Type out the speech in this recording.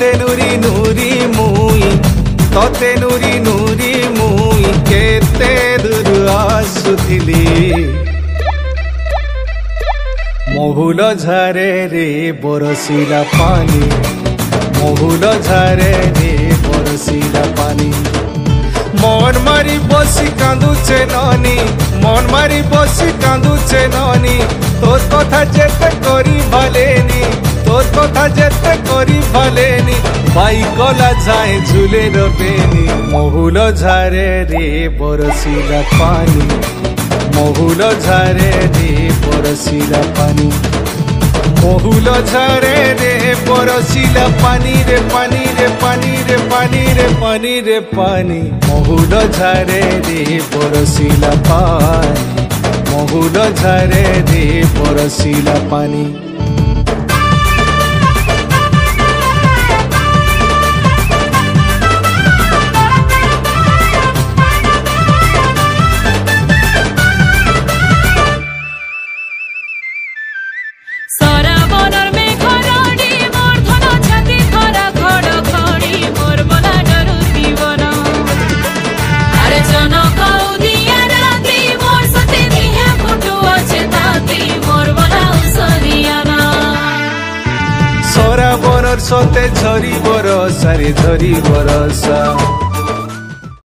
तोते नुरी नुरी मुई तोते नुरी नुरी मुई केते दूर आसुथिली महुल झारे रे बरसिला पानी महुल झारे रे बरसिला पानी मन मारी बसी कांदुचे नानी मन मारी बसी कांदुचे नानी तोर कथा जेते करी भालेनी तोर कथा जेते करी भालेनी बाई कला जाए झूले रबेनी महुल झारे रे बरसिला पानी महुल झारे रे बरसिला पानी महुल झारे रे बरसिला पानी रे पानी रे पानी रे पानी रे पानी रे पानी महुल झारे रे बरसिला पानी महुल झारे रे बरसिला पानी सरा बनर सते झरी बरसा रे झरी बरसा